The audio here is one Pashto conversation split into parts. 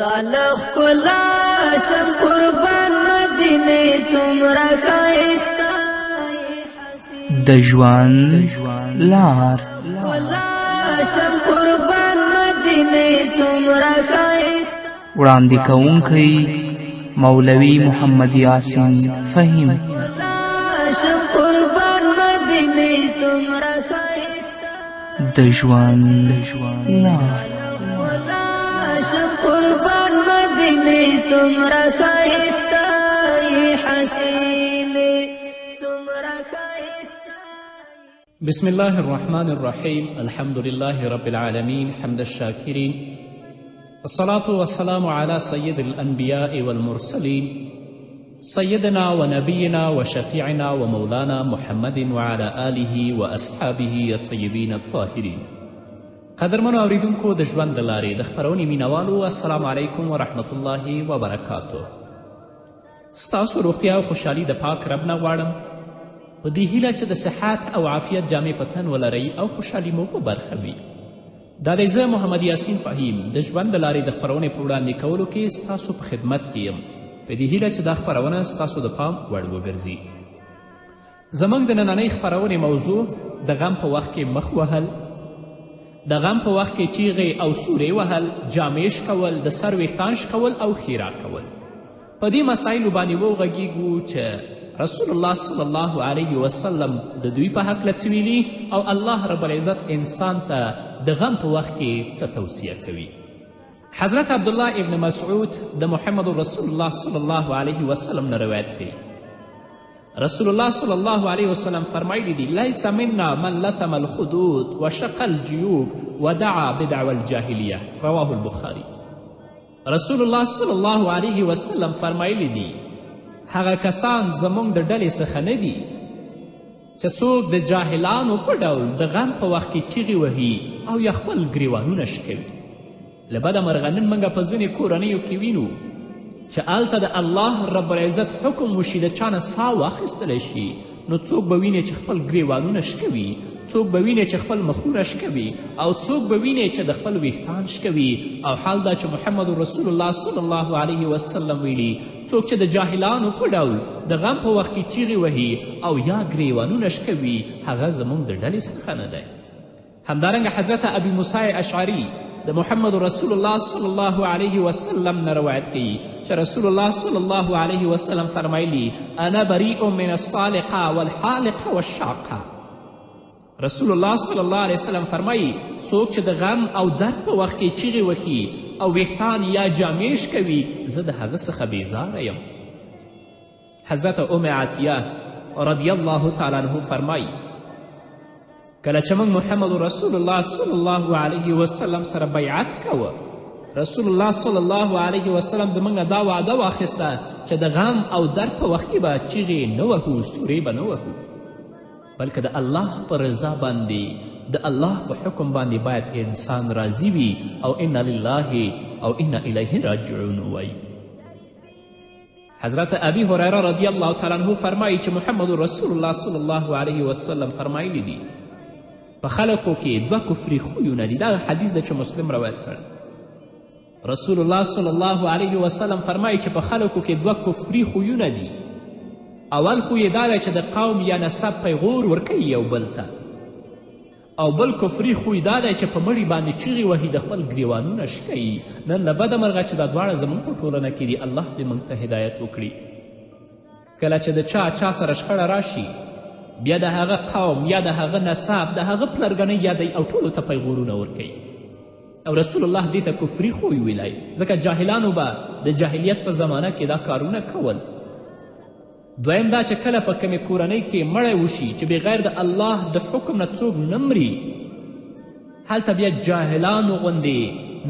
تالخ کلا شم قربان مدینه څومره ښایسته د ژوند لار کلا شم قربان مدینه څومره ښایسته وړاندې کوونکی مولوي محمد یاسین فهیم شم قربان مدینه څومره ښایسته د ژوند لار شم قربان مدینه څومره ښایسته حسینه څومره ښایسته. بسم الله الرحمن الرحيم. الحمد لله رب العالمين حمد الشاكرين، الصلاة والسلام على سيد الأنبياء والمرسلين سيدنا ونبينا وشفيعنا ومولانا محمد وعلى آله وأصحابه الطيبين الطاهرين. قدرمنو اوریدونکو د ژوند د لارې د خپرونې مینوالو، السلام علیکم ورحمت الله وبرکاتو. ستاسو روغتیا او خوشحالي د پاک رب نه غواړم، په دې هیله چې د صحت او عافیت جامې په تن ولرئ او خوشحالي مو په برخه وي. دا دی زه محمد یاسین فهیم د ژوند د لارې د خپرونې په وړاندې کولو کې ستاسو په خدمت کې یم، په دې هیله چې دا خپرونه ستاسو د پام وړ وګرځي. زموږ د نننۍ خپرونې موضوع د غم په وخت کې مخ وهل، د غم په وخت کې چیغې او سورې وهل، جامې شکول، د سر ویښتان شکول او ښیرا کول. په دې مسایلو باندې وغږیږو چې رسول الله صلی الله علیه وسلم د دوی په هکله څه ویلي او الله رب العزت انسان ته د غم په وخت کې څه توصیه کوي. حضرت عبدالله ابن مسعود د محمد رسول الله صلی الله علیه وسلم نه روایت کوي. رسول الله صلی الله علیه وسلم فرمایلی دی: لیس منا من لتم الخدود وشق الجیوب ودعا بدعوى الجاهلیه، رواه البخاری. رسول الله صلی الله علیه وسلم فرمایلی دی هغه کسان زموږ د ډلې څخه نه دي چې څوک د جاهلانو په ډول د غم په وخت کې چیغې وهي او یا خپل ګریوانونه شکوي. له بده مرغه نن موږ په ځینې کورنیو کې وینو چې هلته د الله رب العزت حکم وشي د چا نه ساه واخیستلی شي، نو څوک به ویني چې خپل ګریوانونه شکوي، څوک به ویني چې خپل مخونه شکوي، او څوک به ویني چې د خپل ویښتان شکوي. او حال دا چې محمد رسول الله صلی الله علیه وسلم ویلي څوک چې د جاهلانو په ډول د غم په وخت کې چیغې وهي او یا ګریوانونه شکوي، هغه زموږ د ډلې څخه نه دی. همدارنګه حضرت ابي موسی اشعري د محمد رسول الله صلی الله علیه وسلم نه روایت کوي چې رسول الله صلی الله علیه وسلم فرمایلی: انا بریء من الصالقه والحالقه والشاقه. رسول الله صلی الله علیه وسلم فرمایي څوک چې د غم او درد په وخت کې چیغې وهي او ویښتان یا جامې شکوي، زه د هغه څخه بیزاره یم. حضرت ام عطیه رضی الله تعالی عنه فرمایي کله چې موږ محمد رسول الله صلی الله علیه وسلم سره بیعت کوه، رسول الله صلی الله علیه وسلم زموږ نه دا وعده واخیسته چې د غم او درد په وخت کې به چیغې نه وهو، سورې به نه وهو، بلکې د الله په رضا باندې د الله په حکم باندې باید انسان راضي وي او انا لله او انا الیه راجعون ووایي. حضرت ابي هریره رضی الله تعالی عنه فرمایي چې محمد رسول الله صلی الله علیه وسلم فرمایلی دي په خلکو کې دوه کفري خویونه دي. دا حدیث ده چې مسلم روایت کړ. رسول الله صلی الله علیه وسلم فرمایي چې په خلکو کې دوه کفري خویونه دي. اول خو یې دا دی چې د قوم یا نسب پیغور ورکوي یو بل ته، او بل کفري خوی دا دی چې په مړي باندې چیغې وهي، د خپل ګریوانونه شکوي. نن له بده مرغه چې دا دواړه زموږ په ټولنه کې دي، الله دې موږ ته هدایت وکړي. کله چې د چا سره شخړه راشي، بیا د هغه قوم یا د هغه نسب د هغه پلرګنۍ یادوي او ټولو ته پیغورونه ورکوي. او رسول الله دې ته کفري خوی ویلی، ځکه جاهلانو به د جاهلیت په زمانه کې دا کارونه کول. دویم دا چې کله په کمې کورنۍ کې مړی وشي چې بغیر د الله د حکم نه څوک نه مري، هلته بیا جاهلانو غوندې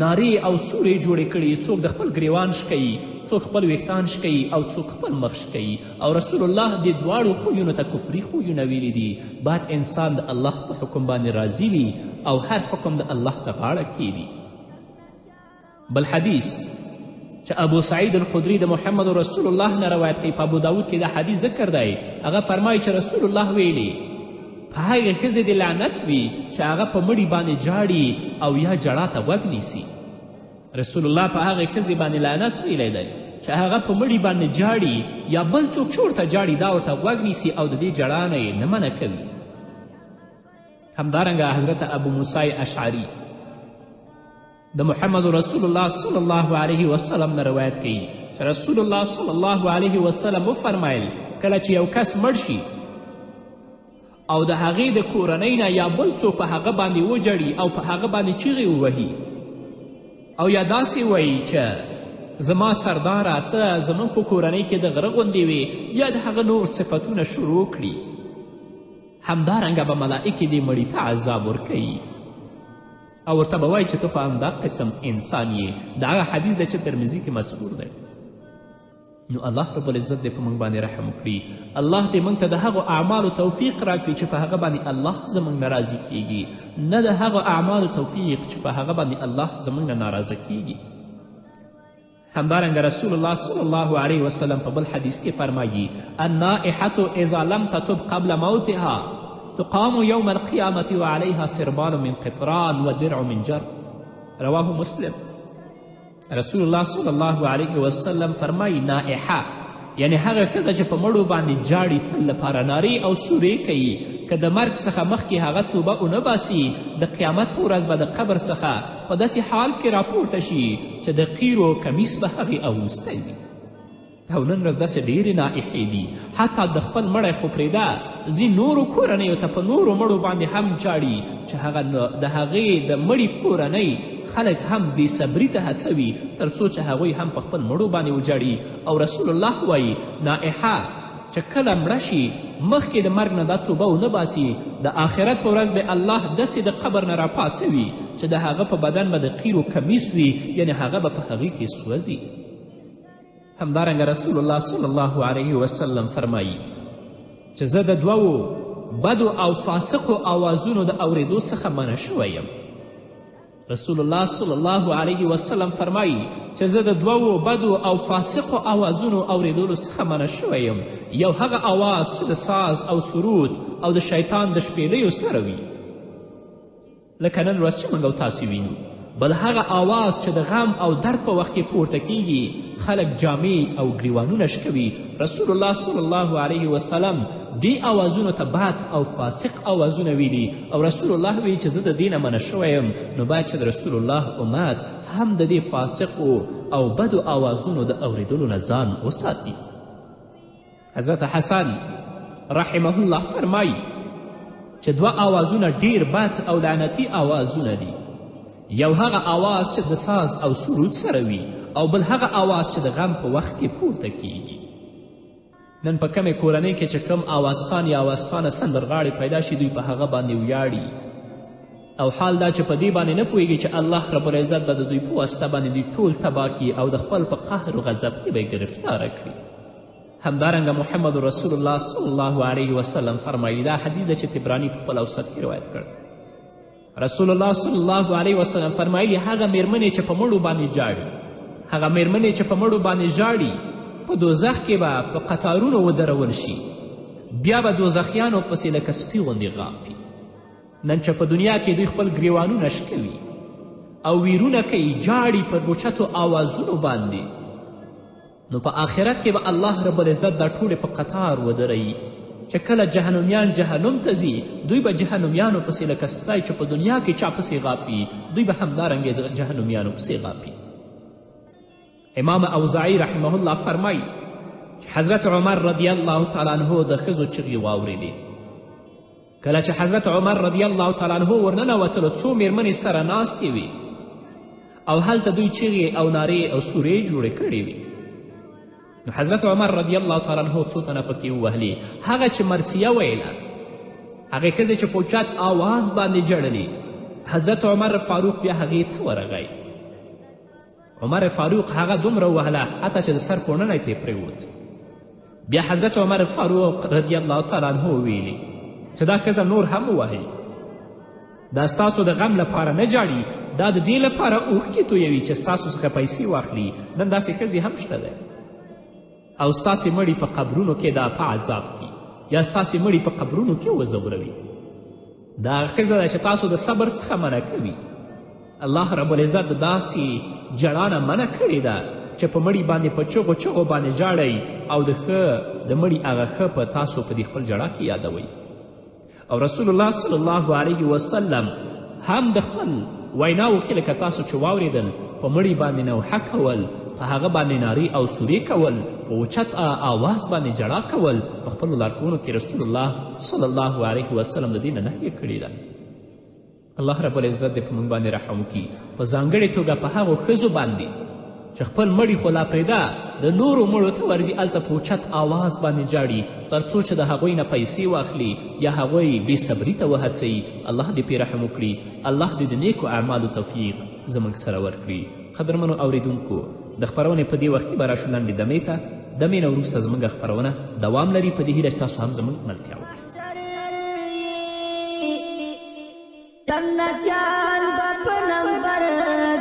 نارې او سورې جوړې کړي، څوک د خپل ګریوان شکوي، څوک خپل ویښتان شکوي او څوک خپل مخ شکوي. او رسول الله دې دواړو خویونو ته کفري خویونه ویلي دي. باید انسان د الله په حکم باندې راضي وي او هر حکم د الله ته غاړه کیږي. بل حدیث چې ابو سعید الخدري د محمد رسول الله نه روایت کوي، په ابو داود کې دا حدیث ذکر دی. هغه فرمایي چې رسول الله ویلي په هغې ښځې د لعنت وي چې هغه په مړي باندې جاړي او یا جړا ته غوږ نیسي. رسول الله په هغې ښځې باندې لعنت ویلی دی چې هغه په مړي باندې جاړي یا بل څوک چې ورته جاړي دا ورته غوږ نیسي او د دې جړا نه یې نه منع کوي. همدارنګه حضرت ابو موسی اشعري د محمد رسول الله صلی الله علیه وسلم نه روایت کوي چې رسول الله صلی الله علیه وسلم وفرمیل کله چې یو کس مړ شي او د هغې د کورنۍ نه یا بل څوک په هغه باندې وجړي او په هغه باندې چیغې ووهي او یا داسې وایي چې زما سرداره ته زموږ په کورنۍ کې د غره غوندې وې یا د هغه نور صفتونه شروع کړي، همدارنګه به ملائکې دې مړي ته عذاب ورکوي او ورته به وایي چې ته خو همدا قسم انسان یې. د هغه حدیث دی چې ترمذي کې مذکور دی. نو الله رب العزت دې په موږ باندې رحم وکړي. الله دې موږ ته د هغو اعمالو توفیق راکړي چې په هغه باندې الله زموږ نه راضي کیږي، نه د هغو اعمالو توفیق چې په هغه باندې الله زموږ نه ناراضه کیږي. همدارنګه رسول الله صلی الله علیه وسلم په بل حدیث کې فرمایي النائحة اذا لم تتب قبل موتها تقام یوم القیامة وعلیها سربال من قطران و درع من جر، رواه مسلم. رسول الله صلی الله علیه وسلم فرمایي نائحه یعنی هغه ښځه چې په مړو باندې جاړي تل لپاره نارې او سورې کوي که د مرګ څخه مخکې هغه توبه ونه باسي د قیامت په ورځ به د قبر څخه په داسې حال کې راپورته شي چې د قیرو کمیس به هغې اغوستی وي. او نن ورځ داسې ډېرې نائحې دي حتی د خپل مړی خو پرېږده ځي نورو کورنیو ته په نورو مړو باندې هم جاړي چې هغه د هغې د مړي کورنۍ خلک هم بې صبري ته هڅوي تر څو چې هغوی هم په خپل مړو باندې وجاړي. او رسول الله وایي نائحه چې کله مړه شي مخکې د مرګ نه دا توبه ونه باسي د آخرت په ورځ به الله داسې د قبر نه راپاڅوي چې د هغه په بدن به د قیرو کمیس وي یعنی هغه به په هغې کې سوځي. همدارنګه رسول الله صلی الله علیه وسلم فرمایي چې زه د دوو بدو او فاسقو آوازونو د اورېدو څخه منع شوی یم. رسول الله صلی الله علیه وسلم فرمایي چې زه د دوو بدو او فاسقو آوازونو اورېدلو څخه منع شوی یم. یو هغه آواز چې د ساز او سرود او د شیطان د شپېلیو سره وي لکه نن ورځ چې موږ او تاسې وینو، بل هغه آواز چې د غم او درد په وخت کې پورته کیږي خلک جامې او ګریوانونه شکوي. رسول الله صلی الله علیه وسلم دې آوازونو ته بد او فاسق آوازونه ویلي او رسول الله ویلي چې زه د دې نه منع شوی یم. نو باید چې د رسول الله امت هم د دې فاسقو او بدو آوازونو د اورېدلو نه ځان وساتي. حضرت حسن رحمه الله فرمایي چې دوه آوازونه ډیر بد او لعنتي آوازونه دي. یو هغه آواز چې د ساز او سرود سره وي او بل هغه آواز چې د غم په وخت کې پورته کیږي. نن په کمې کورنۍ کې چې کم آوازخان یا آوازخانه سندرغاړې پیدا شي دوی په هغه باندې ویاړي او حال دا چې په دې باندې نه پوهیږي چې الله رب العزت به د دوی په واسطه باندې دوی ټول تباه کړي او د خپل په قهر و غضب کې به یې ګرفتاره کړي. همدارنګه محمد رسول الله صلی الله علیه وسلم فرمایي دا حدیث ده چې طبراني په خپل اوسط کې روایت کړ. رسول الله صلی الله علیه وسلم فرمایلی هغه میرمنې چې په مړو باندې جاړي هغه میرمنې چې په مړو باندې ژاړي په دوزخ کې به په قطارونو ودرول شي بیا به دوزخیانو پسې لکه سپي غوندې غاپي. نن چې په دنیا کې دوی خپل ګریوانونه شکوي او ویرونه کوي جاړي په اوچتو آوازونو باندې نو په آخرت کې به الله رب العزت دا ټولې په قطار ودروي چې کله جهنمیان جهنم ته ځي دوی به جهنمیانو پسې لکه سپی چې په دنیا کې چا پسې غاپي دوی به همدارنګې د جهنمیانو پسې غاپي. امام اوزاعي رحمه الله فرمایي چې حضرت عمر رضی الله تعالی عنه د ښځو چغې واورېدې. کله چې حضرت عمر رضی الله تعالی عنه ورننوتلو څو میرمنې سره ناستې وي او هلته دوی چغې او نارې او سورې جوړې کړې وي نو حضرت عمر رضی الله تعالی عنه څو تنه پکې ووهلې. هغه چې مرثیه ویله هغې ښځې چې په اوچت آواز باندې جړلې حضرت عمر فاروق بیا هغې ته ورغی. عمر فاروق هغه دومره ووهله حتی چې د سر پوړنی ته یې پرېوت. بیا حضرت عمر فاروق رضی الله تعالی عنه ویلي چې دا ښځه نور هم ووهئ دا ستاسو د غم لپاره نه جاړي دا د دې لپاره اوښکې تویوي چې ستاسو څخه پیسې واخلي. نن داسې ښځې هم شته دی او ستاسې مړي په قبرونو کې دا په عذاب کی یا ستاسې مړي په قبرونو کې وځوروي. دا ښځه ده چې تاسو د صبر څخه منع کوي. الله رب العزت داسې جړا نه منع کړې ده چې په مړي باندې په چغو چغو باندې ژاړئ او د مړي هغه ښه په تاسو په دې خپل ژړا کې یادوئ. او رسول الله صلی الله علیه وسلم هم د خپل ویناو کې لکه تاسو چې واورېدل په مړي باندې نوحه کول، په هغه باندې نارې او سورې کول، په اوچت آواز باندې جړا کول، په خپلو لارښوونو کې رسول الله صلی الله علیه وسلم د دې نه نهیه کړې ده. الله رب العزت دې په موږ باندې رحم وکړي، په ځانګړې توګه په هغو ښځو باندې چې خپل مړي خو لا پرېږده د نورو مړو ته ورځي هلته په اوچت آواز باندې جاړي تر څو چې د هغوی نه پیسې واخلي یا هغوی بې صبري ته وهڅوي. الله دې پرې رحم وکړي، الله دې د نیکو اعمالو توفیق زموږ سره ورکړي. قدرمنو اوریدونکو، د خپرونې په دې وخت کې به راشو لنډې دمې ته. دمې نه وروسته زموږ خپرونه دوام لري، په دې هیله چې تاسو هم زموږ ملتیا وکړئ. جنتیان به په نمبر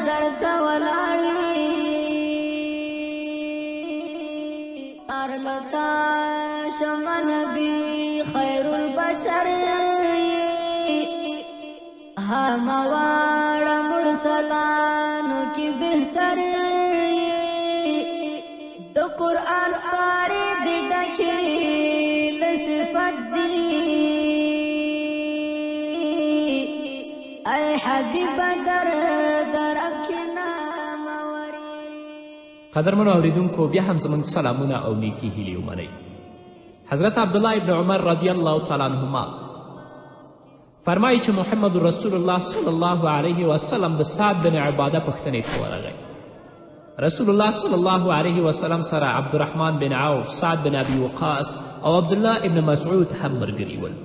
درته ولاړي، ارلتا شمع نبی خیر البشر، همواره مرسلانو کی بهتر، د قرآن سپارې دې ډکې له صفت دي، ای حبیب در کې ناموري. قدرمنو اوریدونکو، بیا هم زموږ سلامونه او نیکي هیلې ومنئ. حضرت عبدالله ابن عمر رضی الله تعالی عنهما فرمایي چې محمد رسول الله صلی الله علیه وسلم د سعد بن عباده پوښتنې ته ورغی. رسول الله صلی الله علیه وسلم سره عبدالرحمن بن عوف، سعد بن ابي وقاص او عبدالله ابن مسعود هم ملګري ول.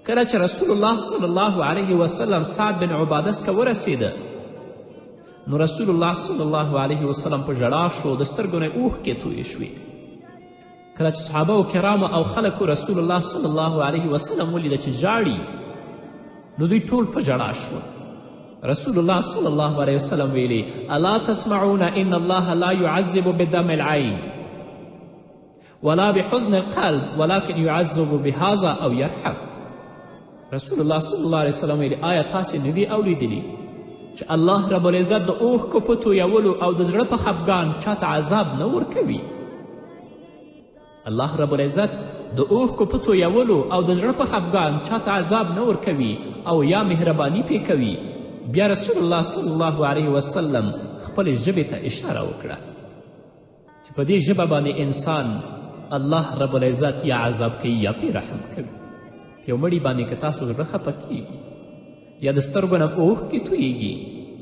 کله چې رسول الله صلی الله علیه وسلم سعد بن عباده څخه ورسېده نو رسول الله صلی الله علیه وسلم په ژړا شو، د سترګو نه اوښکې تویې شوې. کله چې صحابه و کرامو او خلکو رسول الله صلی الله علیه وسلم ولیده چې ژاړي نو دوی ټول په ژړا شول. رسول الله صلی الله علیه وسلم ویلي: الا تسمعون ان الله لا يعذب بدم العين ولا بحزن القلب ولكن يعذب بهذا او يرحم. رسول الله صلی الله علیه وسلم ویلي: آیا تاسې نه دي اوریدلي چې الله رب العزت د اوښکو په تویولو او د زړه په خفګان چاته عذاب نه ورکوي؟ الله رب العزت د اوښکو په تویولو او د زړه په خفګان چاته عذاب نه ورکوي او یا مهرباني پې کوي. بیا رسول الله صلی الله علیه وسلم خپلې ژبې ته اشاره وکړه چې په دې ژبه باندې انسان الله رب العزت یا عذاب کوي یا پې رحم کوي. یو مړي باندې که تاسو زړه خفه کیږي یا د سترګو نه اوښکې تویږي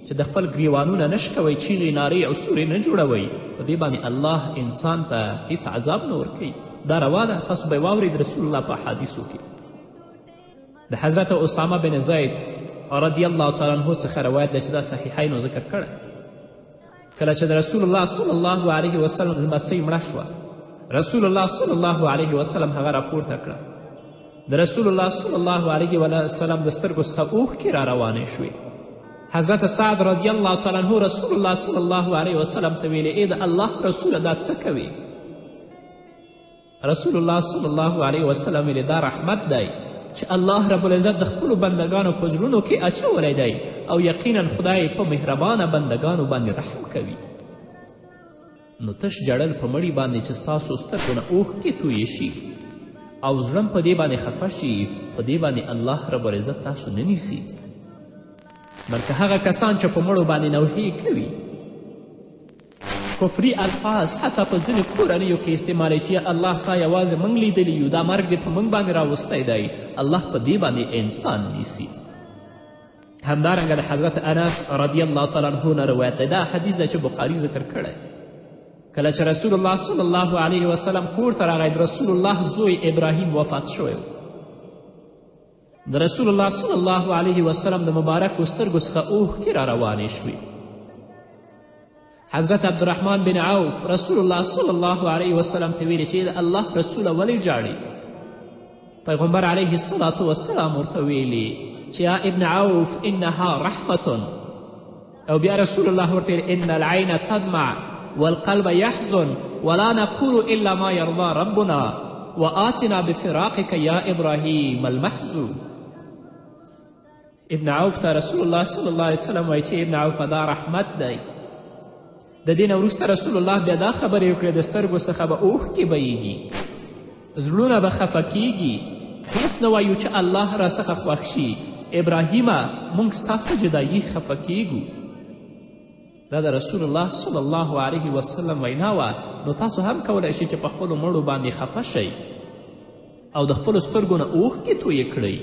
چې د خپل ګریوانونه نش کوئ، چیغې نارې او سورې نه جوړوئ، په دې باندې الله انسان ته هیڅ عذاب نه ورکوي. دا روا ده، تاسو به یې واورئ د رسول الله په احادیثو کې. د حضرت اسامه بن زید رضی الله تعالی عنه څخه روایت ده چې دا صحیحینو ذکر کړی. کله چې د رسول الله صلی الله علیه وسلم لمسۍ مړه شوه، رسول الله صلی الله علیه وسلم هغه راپورته کړه. د رسول الله صلی الله علیه وسلم د سترګو څخه اوښکې را روانې شوې. حضرت سعد رضی الله تعالی عنه رسول الله صلی الله علیه وسلم ته ویلې: ای د الله رسوله دا څه کوي؟ رسول الله صلی الله علیه وسلم ویلې: دا رحمت دی چې الله رب العزت د خپلو بندگانو په زړونو کې اچولی دی او یقینا خدای په مهربانه بندگانو باندې رحم کوي. نو تش جړل په مړي باندې چې ستاسو سترګو نه اوښکې تویې شي او زړه په دې باندې خفه شي، په دې باندې الله رب العزت تاسو نه نیسي، بلکې هغه کسان چې په مړو باندې نوحې کوي، کفري الفاظ حتی په ځینې کورنیو کې استعمالوي چې الله تا یوازې موږ لیدلی یو، دا مرګ دې په موږ باندې راوستی دی، الله په دې باندې انسان نیسي. همدارنګه د حضرت انس رضی الله تعالی عنه نه روایت دی. دا حدیث دی چې بخاري ذکر کړی. کله چې رسول الله صلی الله علیه وسلم کور ته راغی، د رسول الله زوی ابراهیم وفات شوی و. د رسول الله صلی الله علیه وسلم د مبارکو سترګو څخه اوښکې را روانې شوې. حضرت عبدالرحمن بن عوف رسول الله صلی الله علیه وسلم ته ویلې چې د الله رسوله ولې ژاړې؟ پیغمبر علیه الصلاة والسلام ورته ویلې چې یا ابن عوف انها رحمة، او بیا رسول الله ورته ویلې ان العین تدمع والقلب يحزن ولا نقول الا ما يرضى ربنا وآتنا بفراقك یا ابراهیم المحزون. ابن عوف ته رسول الله صلی الله علیه وسلم وایي چې ابن عوف دا رحمت دی د دې نه وروسته رسول الله بیا دا خبرې وکړې د سترګو څخه به اوښکې بهیږي، زړونه به خفه کیږي، هیڅ نه وایو چې الله راڅخه خوښ شي. ابراهیمه موږ ستا په جدایي خفه کیږو. دا د رسول الله صلی الله علیه وسلم وینا وه. نو تاسو هم کولی شئ چې په خپلو مړو باندې خفه شئ او د خپلو سترګو نه اوښکې تویې کړئ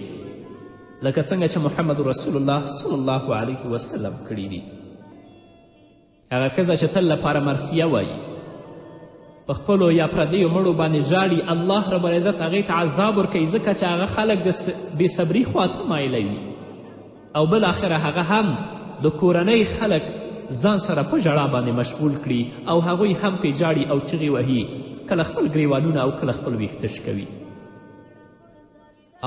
لکه څنګه چې محمد رسول الله صلی الله علیه وسلم کړي دي. هغه ښځه چې تل لپاره مرثیه وایي په خپلو یا پردیو مړو باندې ژاړي، الله رب العزت هغې ته عذاب ورکوي ځکه چې هغه خلک د بېصبري خواته مایلوي او بالاخره هغه هم د کورنۍ خلک ځان سره په ژړا باندې مشغول کړي او هغوی هم پې جاړي او چغې وهي، کله خپل ګریوانونه او کله خپل ویښته شکوي.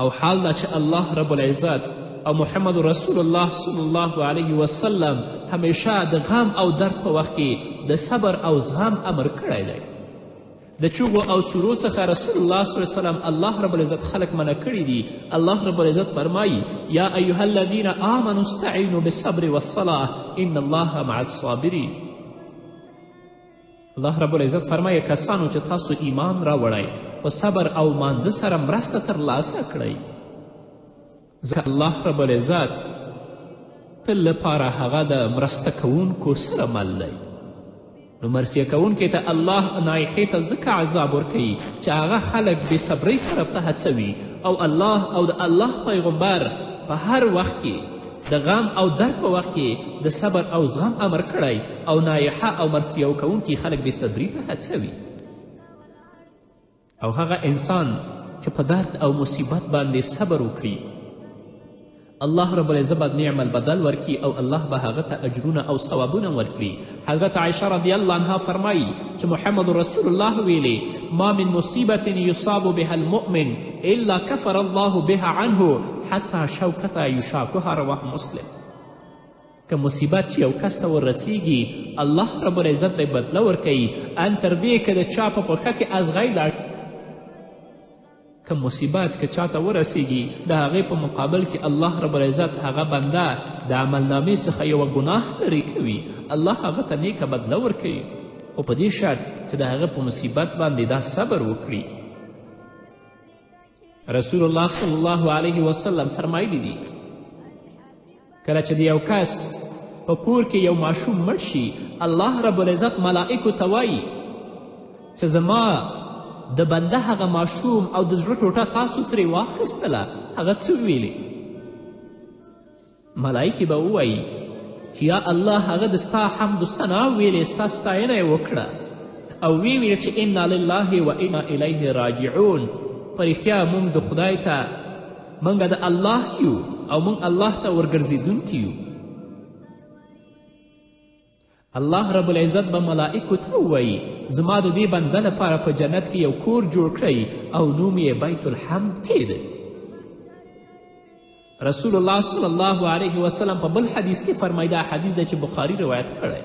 او حال دا چې الله رب العزت او محمد رسول الله صلی الله علیه وسلم همیشه د غم او درد په وخت کې د صبر او زغم امر کړی دی. د چوغو او سورو څخه رسول الله صلی الله علیه وسلم الله رب العزت خلق منع کړي دي. الله رب العزت فرمایي یا ایها الذین آمنوا استعینوا بالصبر والصلاة ان الله مع الصابرین. الله رب العزت فرمایي کسانو چې تاسو ایمان راوړئ په صبر او مانځه سره مرسته ترلاسه کړئ ځکه الله رب العزت تل لپاره هغه د مرسته کوونکو سره مل دی. نو مرثیه کوونکي ته الله نایحې ته ځکه عذاب ورکوي چې هغه خلک بې صبرۍ طرف ته هڅوي او الله او د الله پیغمبر په هر وخت کې د غم او درد په وخت کې د صبر او زغم امر کړی او نایحه او مرثیه کوونکي خلک بې صبرۍ ته هڅوي. او هغه انسان چې په درد او مصیبت باندې صبر وکړي الله رب العزت به نعم البدل ورکړي او الله به هغه ته اجرونه او ثوابونه ورکړي. حضرت عایشه رضی الله عنها فرمایي چې محمد رسول الله ویلي ما من مصیبت یصاب بها المؤمن الا کفر الله بها عنه حتی شوکته یشاکها. رواه مسلم. که مصیبت چې یو کس ته وررسیږي الله رب العزت به بدله ورکوي ان تر دې که د چا په پښه کې ازغی لاړ که مصیبت که چاته ورسیږي د هغې په مقابل کې الله رب العزت هغه بنده د عملنامې څخه یوه ګناه لرې کوي، الله هغه ته نیکه بدله ورکوي، خو په دې شرط چې د هغه په مصیبت باندې دا صبر وکړي. رسول الله صلی الله علیه وسلم فرمایلی دي کله چې د یو کس په کور کې یو ماشوم مړ شي الله رب العزت ملائکو ته وایي چې زما د بنده هغه ماشوم او د زړه ټوټه تاسو ترې واخیستله هغه څه ویلې؟ ملایکې به ووایي چې یا الله هغه د ستا حمد و ثنا ویلې، ستا ستاینه یې وکړه او ویې ویل چې انا لله و انا الیه راجعون. په رښتیا موږ د خدای ته موږ د الله یو او موږ الله ته ورګرځېدونکي یو. الله رب العزت به ملائکو ته ووایي زما د دې بنده لپاره په جنت کې یو کور جوړ کړئ او نوم یې بیت الحمد کیږي. رسول الله صلی الله علیه وسلم په بل حدیث کې فرمایي، دا حدیث دی چې بخاري روایت کړی.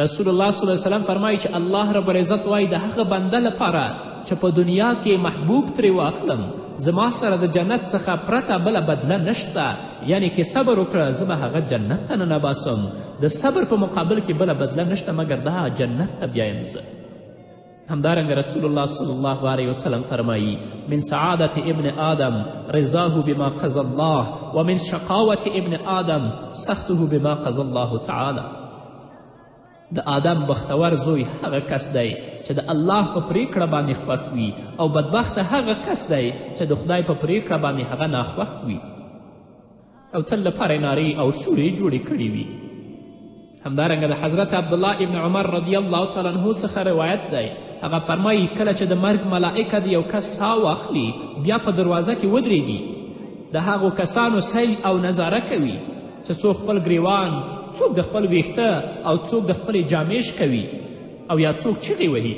رسول الله صلی الله علیه وسلم فرمایي چې الله رب العزت وایي د هغه بنده لپاره چې په دنیا کې محبوب ترې واخلم زما سره د جنت څخه پرته بله بدله نشته، یعنی که صبر وکړه زه به هغه جنت ته ننباسم. د صبر په مقابل کې بله بدله نشته مګر دا جنت ته بیایم زه. همدارنګه رسول الله صلی الله علیه وسلم فرمایي من سعادت ابن آدم رضاه بما قضى الله ومن شقاوت ابن آدم سخته بما قضى الله تعالی. د آدم بختور زوی هغه کس دی چې د الله په پریکړه باندې خوښ وي او بدبخته هغه کس دی چې د خدای په پریکړه باندې هغه ناخوښ وي او تل لپاره نارې او سورې جوړې کړي وي. همدارنګه د حضرت عبدالله ابن عمر رضی الله تعالی عنه څخه روایت دی، هغه فرمایي کله چې د مرګ ملائکه د یو کس ساه واخلي بیا په دروازه کې ودرېږي د هغو کسانو سیل او نظاره کوي چې څوک خپل ګریوان، څوک د خپل ویښته او څوک د خپلې جامې شکوي او یا څوک چغې وهي.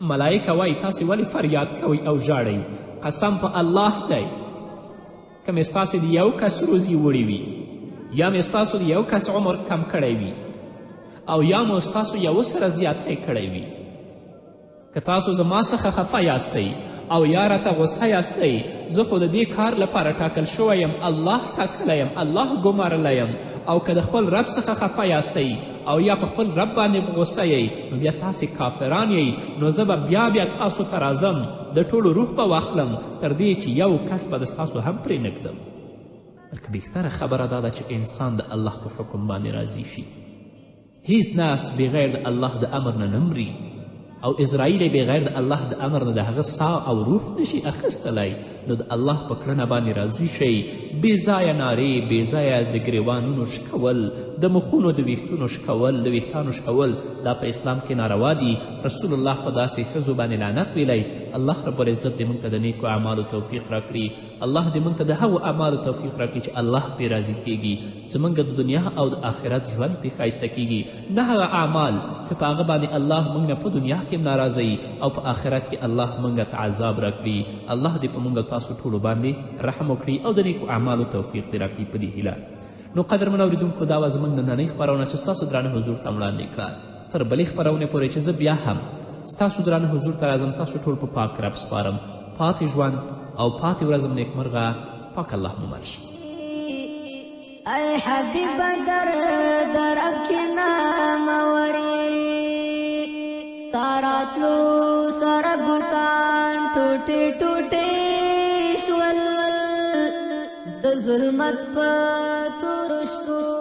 ملایکه وایي تاسې ولې فریاد کوئ او ژاړئ؟ قسم په الله دی که مې ستاسې د یو کس روزي وړې وي یا مې ستاسو د یو کس عمر کم کړی وي او یا مو ستاسو یو سره زیاتی کړی وي. که تاسو زما څخه خفه یاستئ او یا راته غصه یاستئ زه خو د دې کار لپاره ټاکل شوی یم، الله ټاکلی یم، الله ګمارلی یم. او که د خپل رب څخه خفه یاستئ او یا په خپل رب باندې غصه یئ نو بیا تاسې کافران یئ. نو زه به بیا تاسو ته راځم، د ټولو روح به واخلم تر دې چې یو کس به د ستاسو هم پرې نږدم. بلکې بهتره خبره دا ده چې انسان د الله په حکم باندې راضي شي. هیڅ ناس بغیر د الله د امر نه نمري، او اسرائیل بغیر د الله د امر نه د هغه ساه او روح نشي اخیستلی. نو د الله په کړنه باندې راضي شئ. بېځایه نارې، بېځایه د ګریوانونو شکول، د مخونو د ویښتونو شکول، د ویښتانو شکول دا په اسلام کې ناروا دي. رسول الله په داسې ښځو باندې لعنت ویلی. الله رب العزت دې موږ ته د نیکو اعمالو توفیق راکړي. الله دې موږ ته د هغو اعمالو توفیق راکړي چې الله پرې راضي کیږي. زموږ د دنیا او د آخرت ژوند پرې ښایسته کیږي. نه هغه اعمال چې په هغه باندې الله موږ نه په دنیا کې ناراضوي او په آخرت کې الله موږ ته عذاب راکړي. الله دې په موږ تاسو ټولو باندې رحم وکړي او د نیکو اعمالو توفیق دې راکړي په دې هیله. نو قدرمن اورېدونکو دا وه زموږ نننۍ خپرونه چې ستاسو درانه حضور ته وړاندې کړه. تر بلې خپرونې پورې چې زه بیا هم ستاسو درانه حضور ته راځم، تاسو ټول په پاک رب سپارم. پاتې ژوند او پاتې ورځم نیکمرغه. پاک الله مو مل شي. ای حبیب در ابکنا موری ستاراتلو سر بوتان ټوټې ټوټې شول د ظلمت په تورو شپو